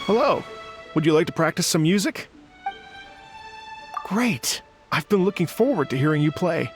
Hello. Would you like to practice some music? Great. I've been looking forward to hearing you play.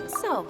So,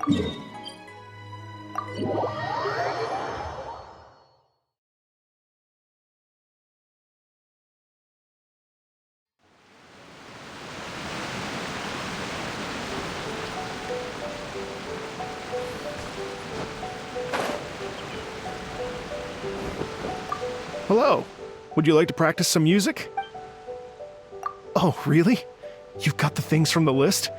Hello. Would you like to practice some music? Oh, really? You've got the things from the list?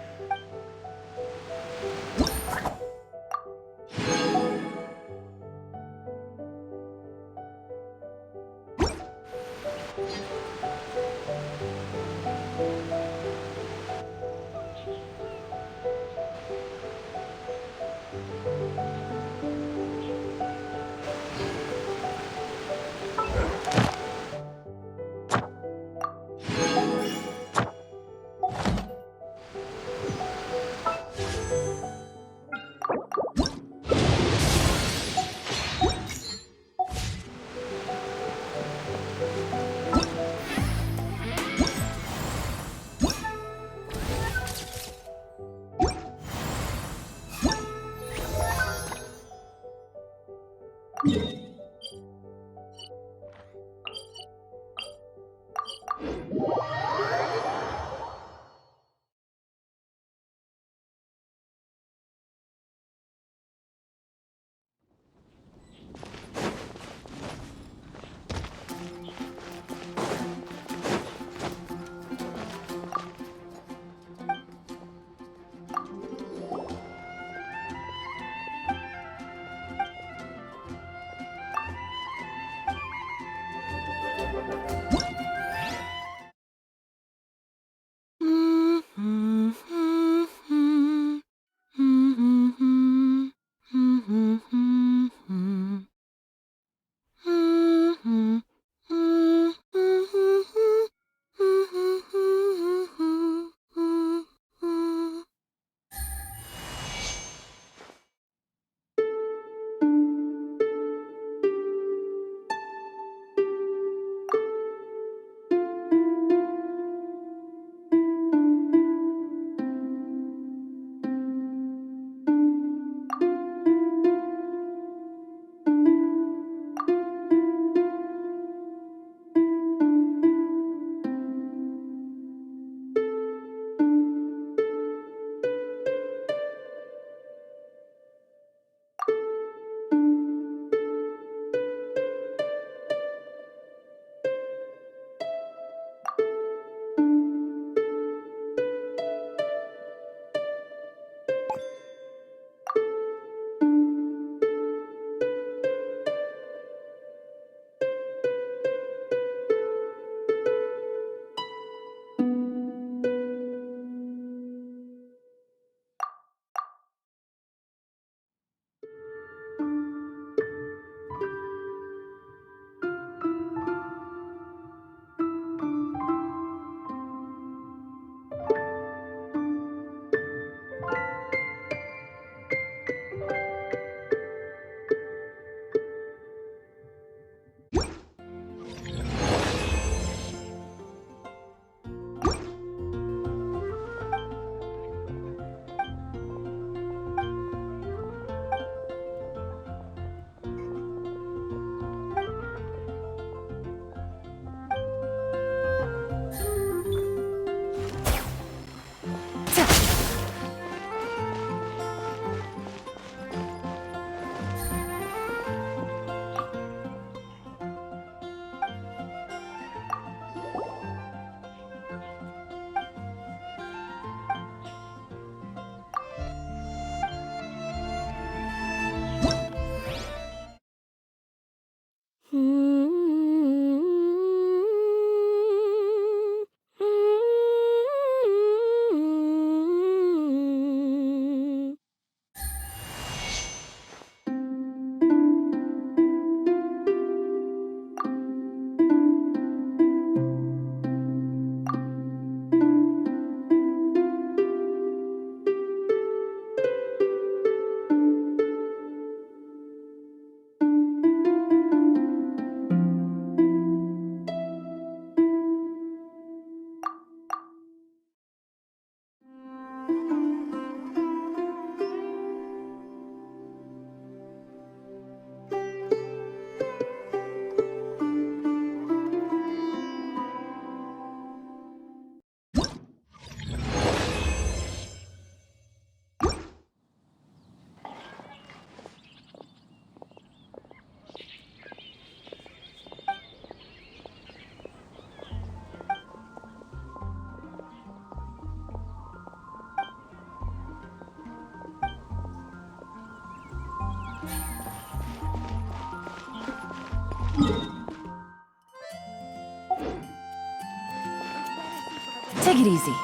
Take it easy.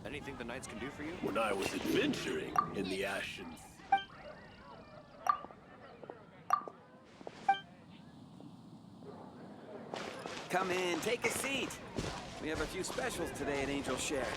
Anything the Knights can do for you? When I was adventuring in the Ashen... Come in, take a seat. We have a few specials today at Angel Share.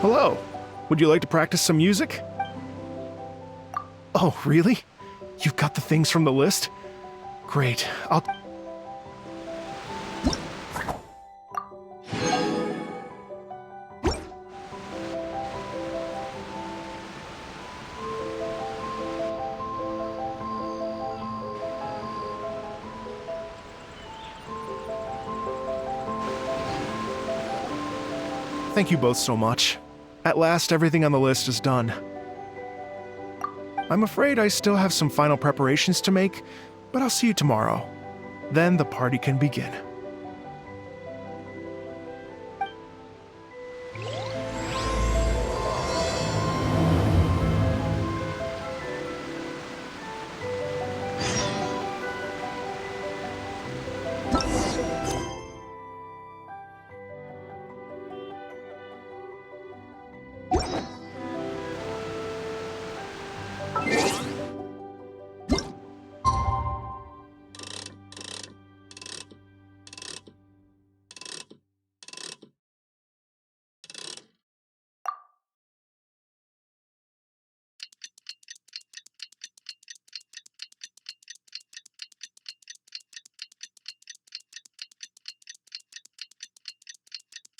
Hello. Would you like to practice some music? Oh, really? You've got the things from the list? Great. I'll... Thank you both so much. At last, everything on the list is done. I'm afraid I still have some final preparations to make, but I'll see you tomorrow. Then the party can begin.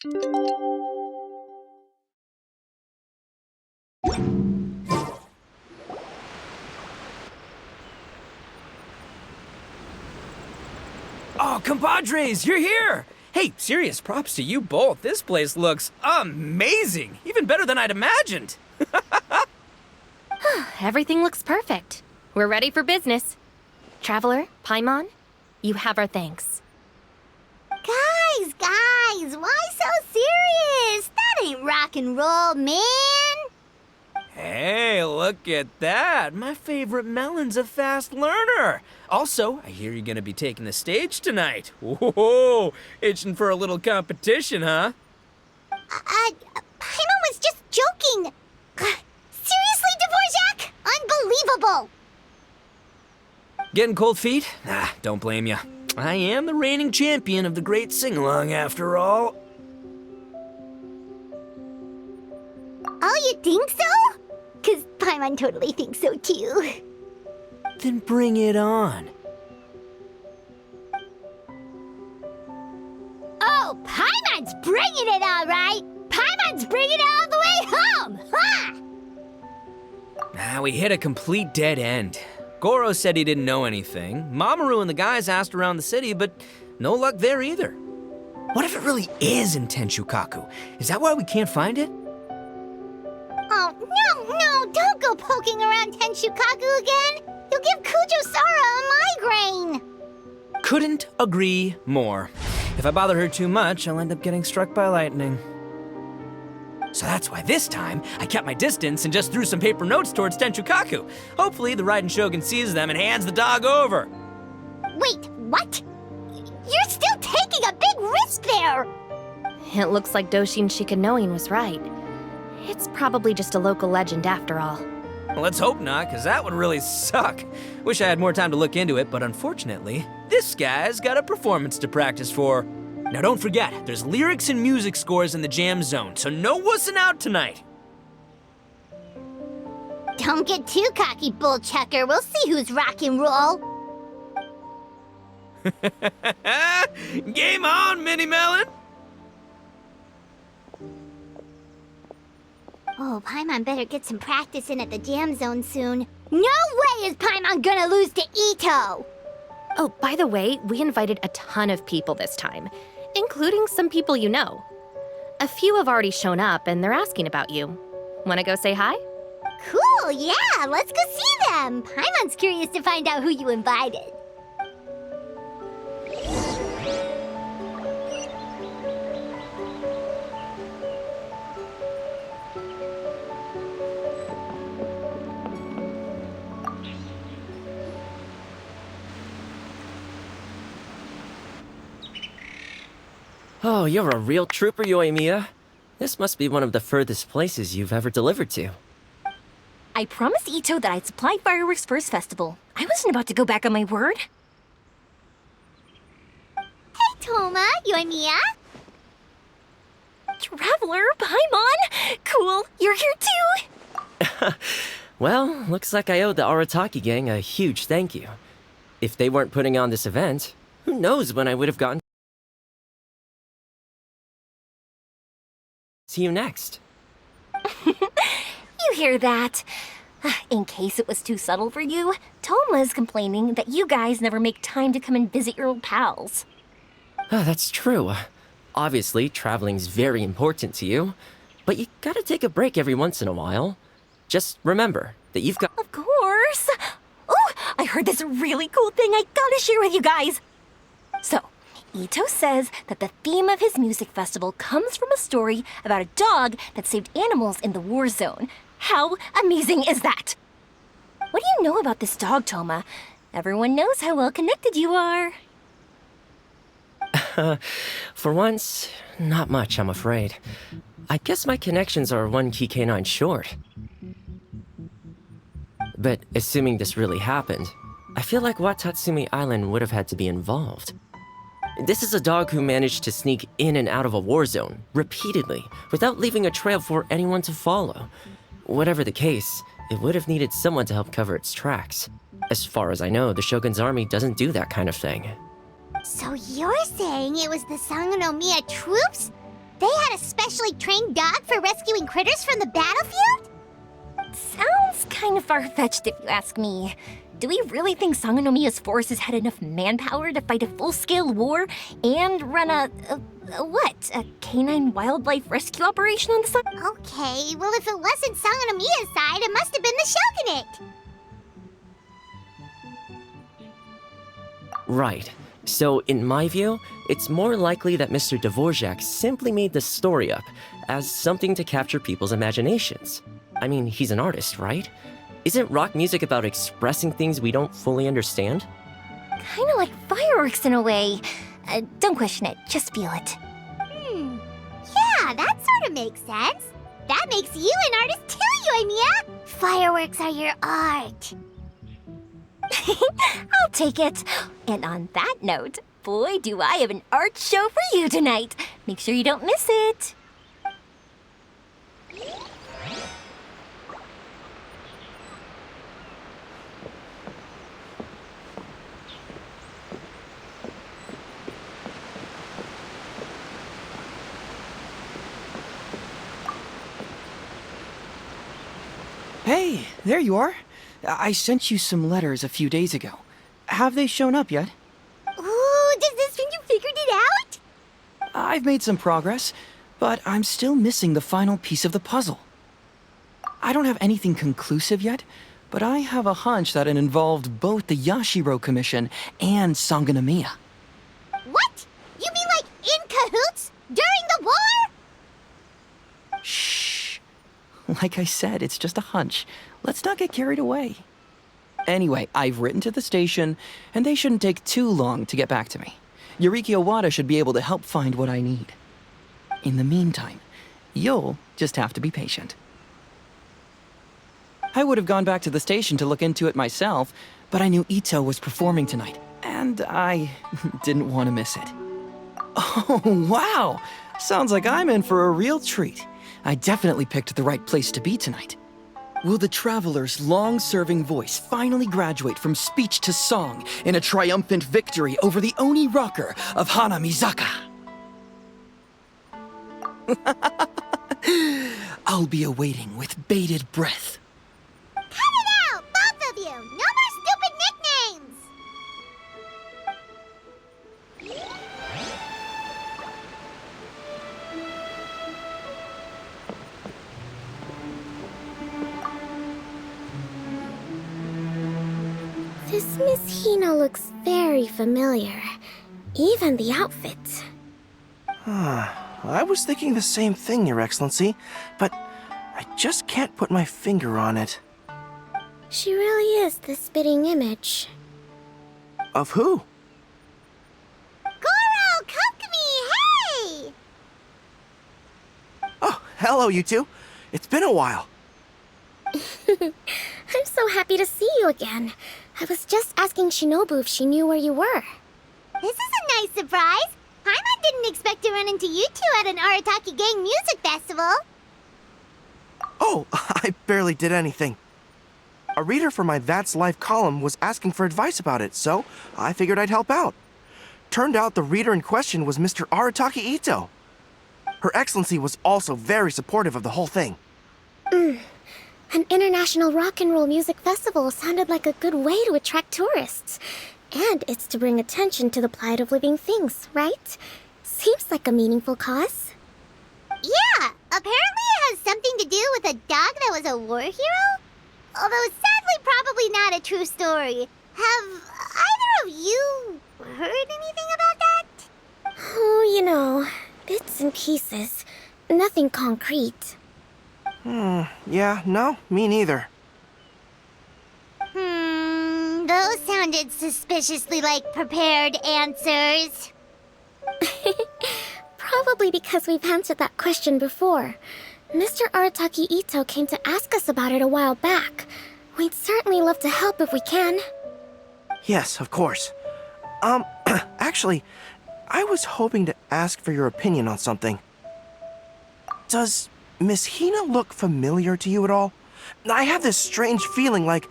Oh, compadres, you're here! Hey, serious props to you both. This place looks amazing. Even better than I'd imagined. Everything looks perfect. We're ready for business. Traveler, Paimon, you have our thanks. Guys, why so serious? That ain't rock and roll, man. Hey, look at that. My favorite melon's a fast learner. Also, I hear you're gonna be taking the stage tonight. Whoa, itching for a little competition, huh? Paimon was just joking. Seriously, Dvorak? Unbelievable. Getting cold feet? Don't blame you. I am the reigning champion of the great sing-along after all. Oh, you think so? 'Cause Paimon totally thinks so too. Then bring it on. Oh, Paimon's bringing it all right. Paimon's bringing it all the way home. Ha! We hit a complete dead end. Goro said he didn't know anything. Mamoru and the guys asked around the city, but no luck there either. What if it really is in Tenshukaku? Is that why we can't find it? Oh, no, don't go poking around Tenshukaku again. You'll give Kujo-Sara a migraine. Couldn't agree more. If I bother her too much, I'll end up getting struck by lightning. So that's why this time, I kept my distance and just threw some paper notes towards Tenshukaku. Hopefully, the Raiden Shogun sees them and hands the dog over. Wait, what? You're still taking a big risk there. It looks like Doshin Shikanoin was right. It's probably just a local legend after all. Well, let's hope not, because that would really suck. Wish I had more time to look into it, but unfortunately, this guy's got a performance to practice for. Now don't forget, there's lyrics and music scores in the jam zone, so no wussing out tonight. Don't get too cocky, bullchucker. We'll see who's rock and roll. Game on, Mini Melon! Oh, Paimon better get some practice in at the jam zone soon. No way is Paimon gonna lose to Ito! Oh, by the way, we invited a ton of people this time, including some people you know. A few have already shown up and they're asking about you. Wanna go say hi? Cool, yeah, let's go see them. Paimon's curious to find out who you invited. Oh, you're a real trooper, Yoimiya. This must be one of the furthest places you've ever delivered to. I promised Ito that I'd supply fireworks for his festival. I wasn't about to go back on my word. Hey, Toma, Yoimiya. Traveler, Paimon! Cool, you're here too! Well, looks like I owe the Arataki gang a huge thank you. If they weren't putting on this event, who knows when I would have gotten... See you next. You hear that? In case it was too subtle for you, Toma's complaining that you guys never make time to come and visit your old pals. Oh, that's true. Obviously, traveling's very important to you, but you gotta take a break every once in a while. Just remember that you've got... Of course! Oh, I heard this really cool thing I gotta share with you guys! So, Ito says that the theme of his music festival comes from a story about a dog that saved animals in the war zone. How amazing is that? What do you know about this dog, Toma? Everyone knows how well connected you are. For once, not much, I'm afraid. I guess my connections are one key canine short. But assuming this really happened, I feel like Watatsumi Island would have had to be involved. This is a dog who managed to sneak in and out of a war zone, repeatedly, without leaving a trail for anyone to follow. Whatever the case, it would have needed someone to help cover its tracks. As far as I know, the Shogun's army doesn't do that kind of thing. So you're saying it was the Sangonomiya troops? They had a specially trained dog for rescuing critters from the battlefield? Sounds kind of far-fetched if you ask me. Do we really think Sangonomiya's forces had enough manpower to fight a full-scale war and run a canine wildlife rescue operation on the side? Okay, well if it wasn't Sangonomiya's side, it must have been the Shogunate. Right. So, in my view, it's more likely that Mr. Dvorak simply made the story up as something to capture people's imaginations. I mean, he's an artist, right? Isn't rock music about expressing things we don't fully understand? Kinda like fireworks in a way. Don't question it, just feel it. Yeah, that sort of makes sense. That makes you an artist too, Yoimiya. Fireworks are your art. I'll take it. And on that note, boy, do I have an art show for you tonight. Make sure you don't miss it. Hey, there you are. I sent you some letters a few days ago. Have they shown up yet? Ooh, does this mean you figured it out? I've made some progress, but I'm still missing the final piece of the puzzle. I don't have anything conclusive yet, but I have a hunch that it involved both the Yashiro Commission and Sangonomiya. What? You mean like in cahoots? During the war? Shh. Like I said, it's just a hunch. Let's not get carried away. Anyway, I've written to the station, and they shouldn't take too long to get back to me. Yuriki Owada should be able to help find what I need. In the meantime, you'll just have to be patient. I would have gone back to the station to look into it myself, but I knew Ito was performing tonight, and I didn't want to miss it. Oh, wow! Sounds like I'm in for a real treat. I definitely picked the right place to be tonight. Will the traveler's long-serving voice finally graduate from speech to song in a triumphant victory over the Oni rocker of Hanamizaka? I'll be awaiting with bated breath. Cut it out, both of you! No more stupid nicknames! This Miss Hina looks very familiar. Even the outfit. I was thinking the same thing, Your Excellency, but I just can't put my finger on it. She really is the spitting image. Of who? Goro, Kokumi, hey! Oh, hello, you two. It's been a while. I'm so happy to see you again. I was just asking Shinobu if she knew where you were. This is a nice surprise. Paimon didn't expect to run into you two at an Arataki gang music festival. Oh, I barely did anything. A reader for my That's Life column was asking for advice about it, so I figured I'd help out. Turned out the reader in question was Mr. Arataki Ito. Her Excellency was also very supportive of the whole thing. An international rock and roll music festival sounded like a good way to attract tourists. And it's to bring attention to the plight of living things, right? Seems like a meaningful cause. Yeah, apparently it has something to do with a dog that was a war hero? Although sadly probably not a true story. Have either of you heard anything about that? Oh, you know, bits and pieces. Nothing concrete. Yeah, no, me neither. Those sounded suspiciously like prepared answers. Probably because we've answered that question before. Mr. Arataki Ito came to ask us about it a while back. We'd certainly love to help if we can. Yes, of course. Actually, I was hoping to ask for your opinion on something. Does Miss Hina look familiar to you at all? I have this strange feeling like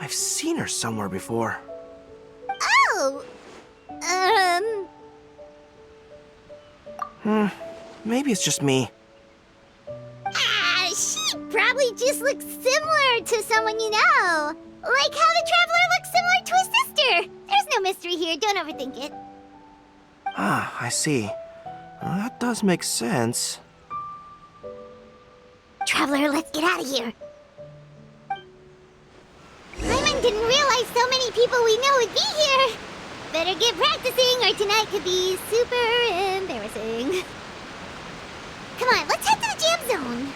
I've seen her somewhere before. Oh, maybe it's just me. She probably just looks similar to someone you know. Like how the Traveler looks similar to his sister. There's no mystery here, don't overthink it. Ah, I see. That does make sense. Traveler, let's get out of here. Paimon didn't realize so many people we know would be here. Better get practicing or tonight could be super embarrassing. Come on, let's head to the jam zone.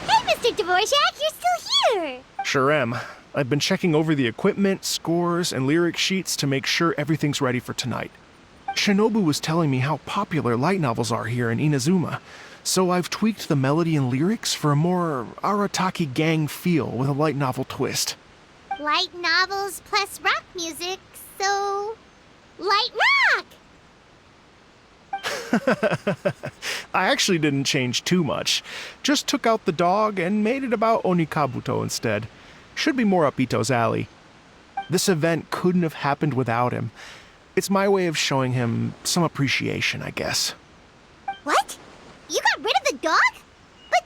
Hey, Mr. Dvorak, you're still here! Sure am. I've been checking over the equipment, scores, and lyric sheets to make sure everything's ready for tonight. Shinobu was telling me how popular light novels are here in Inazuma, so I've tweaked the melody and lyrics for a more Arataki gang feel with a light novel twist. Light novels plus rock music, so... light rock! I actually didn't change too much. Just took out the dog and made it about Onikabuto instead. Should be more up Ito's alley. This event couldn't have happened without him. It's my way of showing him some appreciation, I guess. What? You got rid of the dog? But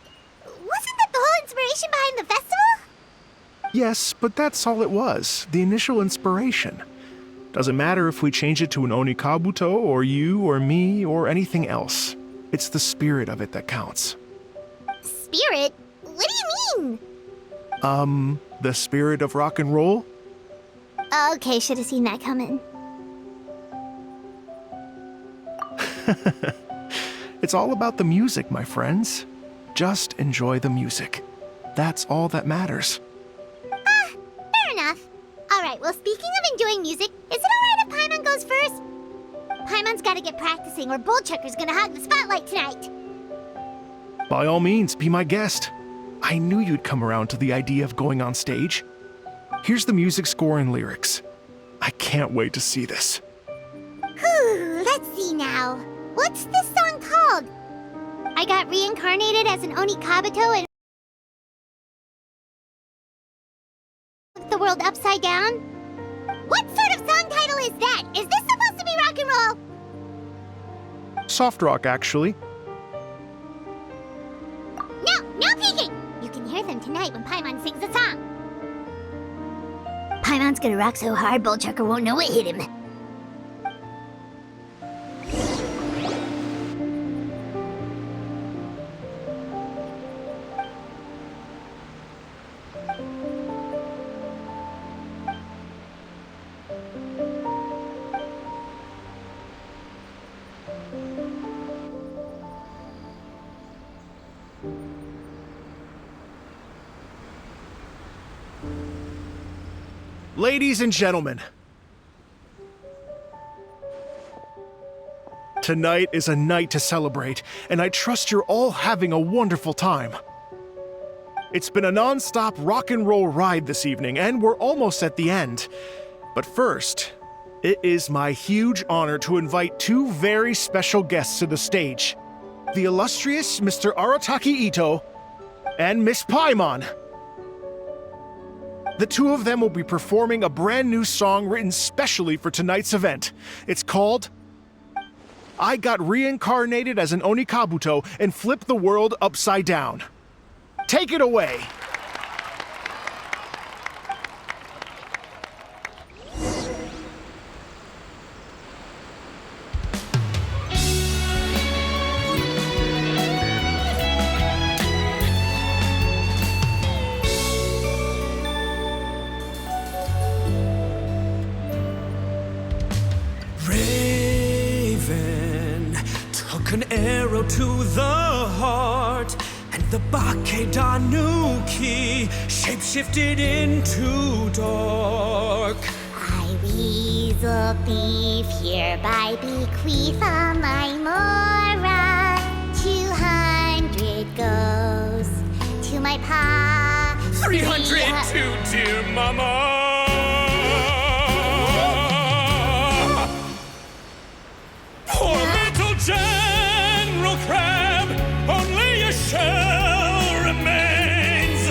wasn't that the whole inspiration behind the festival? Yes, but that's all it was. The initial inspiration. Doesn't matter if we change it to an Onikabuto, or you, or me, or anything else. It's the spirit of it that counts. Spirit? What do you mean? The spirit of rock and roll? Okay, should have seen that coming. It's all about the music, my friends. Just enjoy the music. That's all that matters. Fair enough. Alright, well, speaking of enjoying music, is it alright if Paimon goes first? Paimon's gotta get practicing, or Bullchucker's gonna hog the spotlight tonight. By all means, be my guest. I knew you'd come around to the idea of going on stage. Here's the music score and lyrics. I can't wait to see this. Whew, let's see now. What's this song called? I got reincarnated as an Onikabuto and flipped the world upside down? What sort of song title is that? Is this supposed to be rock and roll? Soft rock, actually. No peeking! You can hear them tonight when Paimon sings the song. Paimon's gonna rock so hard, Bullchucker won't know what hit him. Ladies and gentlemen, tonight is a night to celebrate, and I trust you're all having a wonderful time. It's been a non-stop rock and roll ride this evening, and we're almost at the end. But first, it is my huge honor to invite two very special guests to the stage. The illustrious Mr. Arataki Ito and Miss Paimon. The two of them will be performing a brand new song written specially for tonight's event. It's called I Got Reincarnated as an Onikabuto and Flipped the World Upside Down. Take it away! An arrow to the heart, and the Bakedanuki shapeshifted into dark. I, Weasel Thief, hereby bequeath all my mora. 200 goes to my pa. 300 to dear mama. Poor little General Crab, only a shell remains.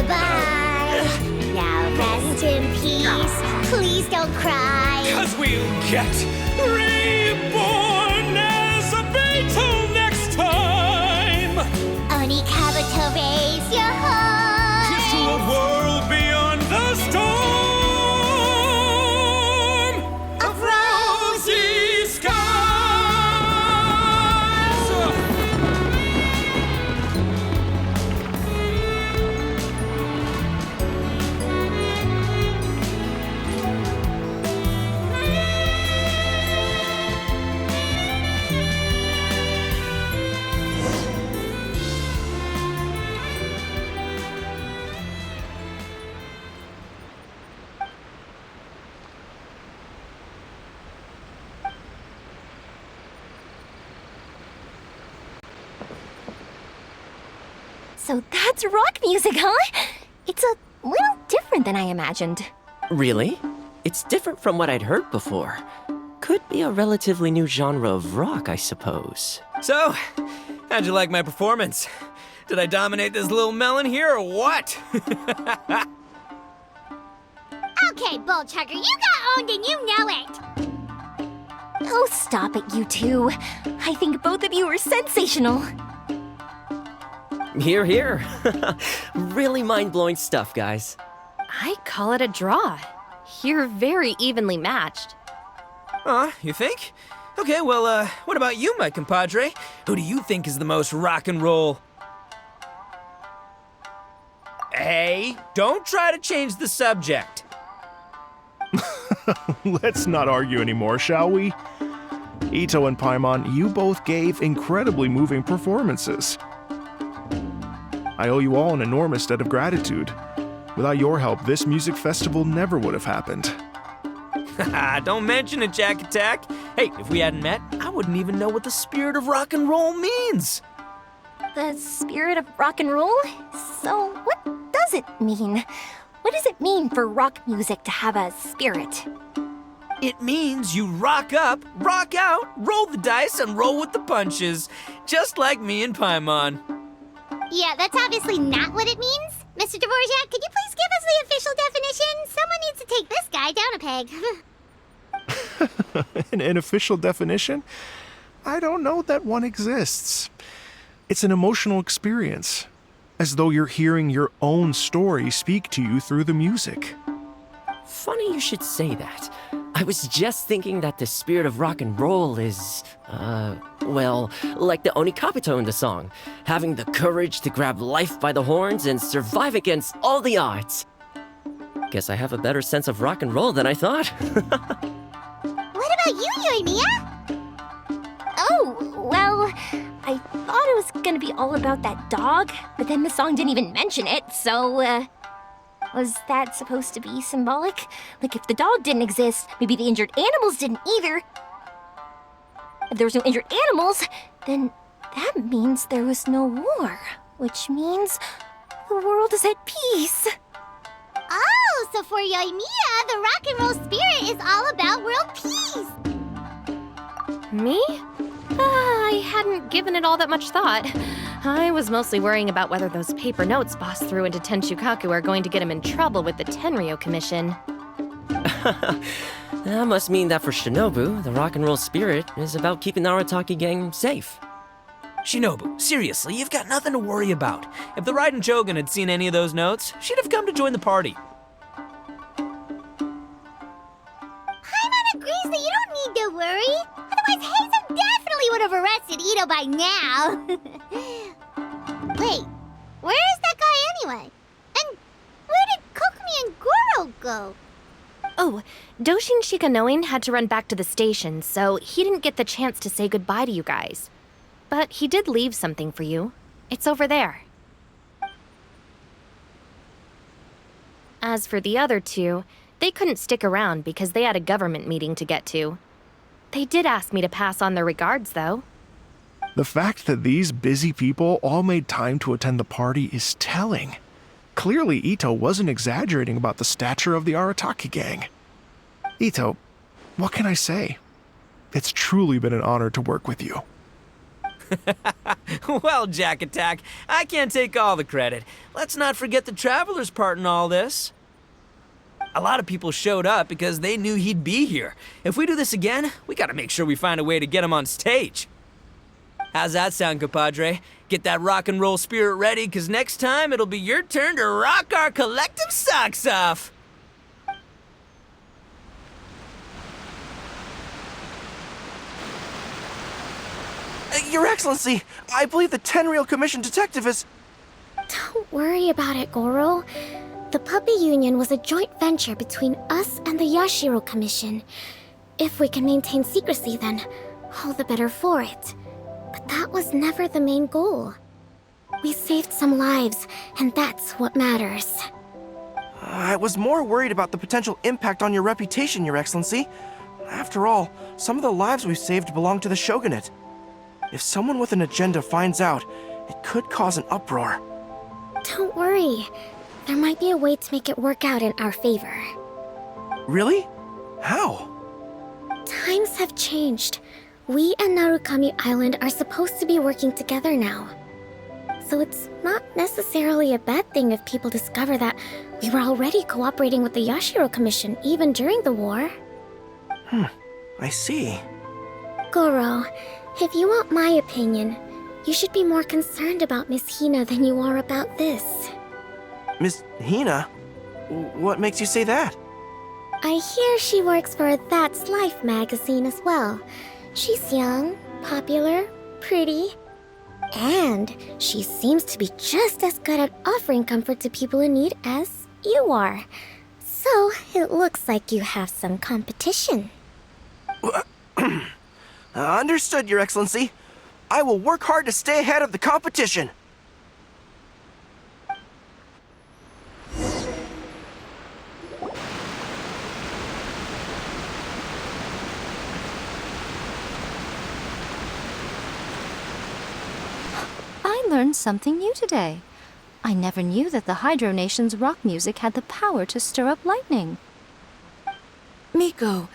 Goodbye. Now rest in peace. Please don't cry. 'Cause we'll get reborn as a beetle next time! Oni Kabuto, raise your heart. To a world beyond the storm of rosy skies! So that's rock music, huh? It's a little different than I imagined. Really? It's different from what I'd heard before. Could be a relatively new genre of rock, I suppose. So, how'd you like my performance? Did I dominate this little melon here or what? Okay, Bull Chucker, you got owned and you know it. Oh, stop it, you two. I think both of you are sensational. Here, here. Really mind-blowing stuff, guys. I call it a draw. You're very evenly matched. You think? Okay, well, what about you, my compadre? Who do you think is the most rock and roll? Hey, don't try to change the subject. Let's not argue anymore, shall we? Ito and Paimon, you both gave incredibly moving performances. I owe you all an enormous debt of gratitude. Without your help, this music festival never would have happened. Don't mention it, Jack Attack. Hey, if we hadn't met, I wouldn't even know what the spirit of rock and roll means. The spirit of rock and roll? So, what does it mean? What does it mean for rock music to have a spirit? It means you rock up, rock out, roll the dice, and roll with the punches. Just like me and Paimon. Yeah, that's obviously not what it means. Mr. Dvorak, could you please give us the official definition? Someone needs to take this guy down a peg. An official definition? I don't know that one exists. It's an emotional experience, as though you're hearing your own story speak to you through the music. Funny you should say that. I was just thinking that the spirit of rock and roll is, well, like the Onikabuto in the song, having the courage to grab life by the horns and survive against all the odds. Guess I have a better sense of rock and roll than I thought. What about you, Yoimiya? Oh, well, I thought it was gonna be all about that dog, but then the song didn't even mention it, so, was that supposed to be symbolic? Like, if the dog didn't exist, maybe the injured animals didn't either. If there was no injured animals, then that means there was no war, which means the world is at peace. Oh, so for Yoimiya, the rock and roll spirit is all about world peace. Me? I hadn't given it all that much thought. I was mostly worrying about whether those paper notes Boss threw into Tenchukaku are going to get him in trouble with the Tenryo Commission. That must mean that for Shinobu, the rock and roll spirit is about keeping the Arataki gang safe. Shinobu, seriously, you've got nothing to worry about. If the Raiden Shogun had seen any of those notes, she'd have come to join the party. Paimon agrees that you don't need to worry. Otherwise, Heizo definitely would have arrested Ito by now. Wait, where is that guy anyway? And where did Kokumi and Goro go? Oh, Doshin Shikanoin had to run back to the station, so he didn't get the chance to say goodbye to you guys. But he did leave something for you. It's over there. As for the other two, they couldn't stick around because they had a government meeting to get to. They did ask me to pass on their regards, though. The fact that these busy people all made time to attend the party is telling. Clearly, Ito wasn't exaggerating about the stature of the Arataki gang. Ito, what can I say? It's truly been an honor to work with you. Well, Jack Attack, I can't take all the credit. Let's not forget the Traveler's part in all this. A lot of people showed up because they knew he'd be here. If we do this again, we gotta make sure we find a way to get him on stage. How's that sound, compadre? Get that rock and roll spirit ready, because next time it'll be your turn to rock our collective socks off. Your Excellency, I believe the Tenryou Commission detective is... Don't worry about it, Goro. The Puppy Union was a joint venture between us and the Yashiro Commission. If we can maintain secrecy, then all the better for it. But that was never the main goal. We saved some lives, and that's what matters. I was more worried about the potential impact on your reputation, Your Excellency. After all, some of the lives we've saved belong to the Shogunate. If someone with an agenda finds out, it could cause an uproar. Don't worry. There might be a way to make it work out in our favor. Really? How? Times have changed. We and Narukami Island are supposed to be working together now. So it's not necessarily a bad thing if people discover that we were already cooperating with the Yashiro Commission even during the war. I see. Goro, if you want my opinion, you should be more concerned about Miss Hina than you are about this. Miss Hina? What makes you say that? I hear she works for That's Life magazine as well. She's young, popular, pretty, and she seems to be just as good at offering comfort to people in need as you are. So it looks like you have some competition. Understood, Your Excellency. I will work hard to stay ahead of the competition. I learned something new today. I never knew that the Hydro Nation's rock music had the power to stir up lightning. Miko,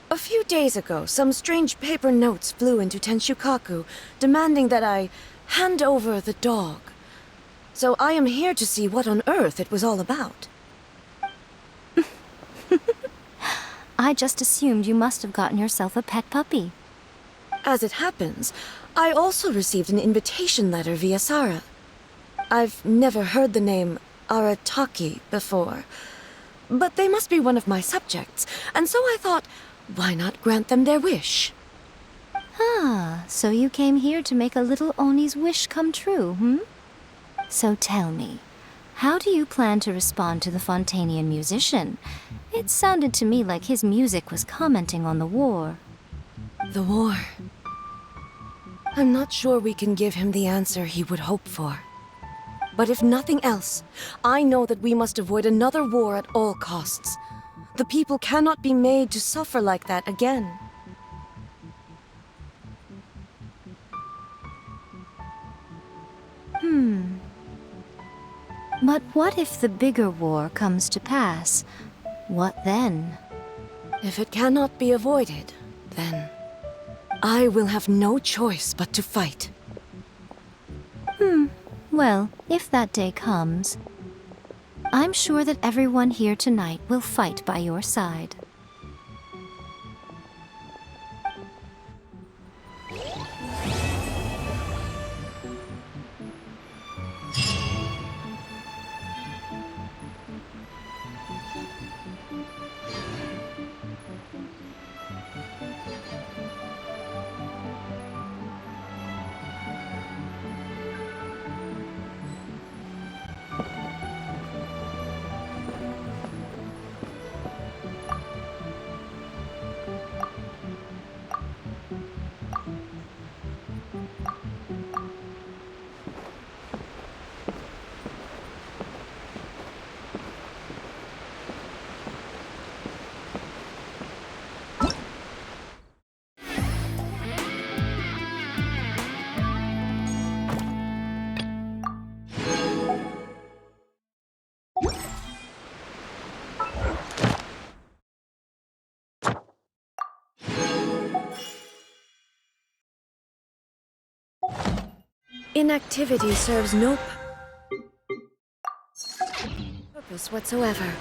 a few days ago, some strange paper notes flew into Tenshukaku, demanding that I hand over the dog. So I am here to see what on earth it was all about. I just assumed you must have gotten yourself a pet puppy. As it happens, I also received an invitation letter via Sara. I've never heard the name Arataki before, but they must be one of my subjects, and so I thought, why not grant them their wish? Ah, so you came here to make a little Oni's wish come true, hmm? So tell me, how do you plan to respond to the Fontanian musician? It sounded to me like his music was commenting on the war. The war. I'm not sure we can give him the answer he would hope for. But if nothing else, I know that we must avoid another war at all costs. The people cannot be made to suffer like that again. But what if the bigger war comes to pass? What then? If it cannot be avoided, then I will have no choice but to fight. Well, if that day comes, I'm sure that everyone here tonight will fight by your side. inactivity serves no purpose whatsoever.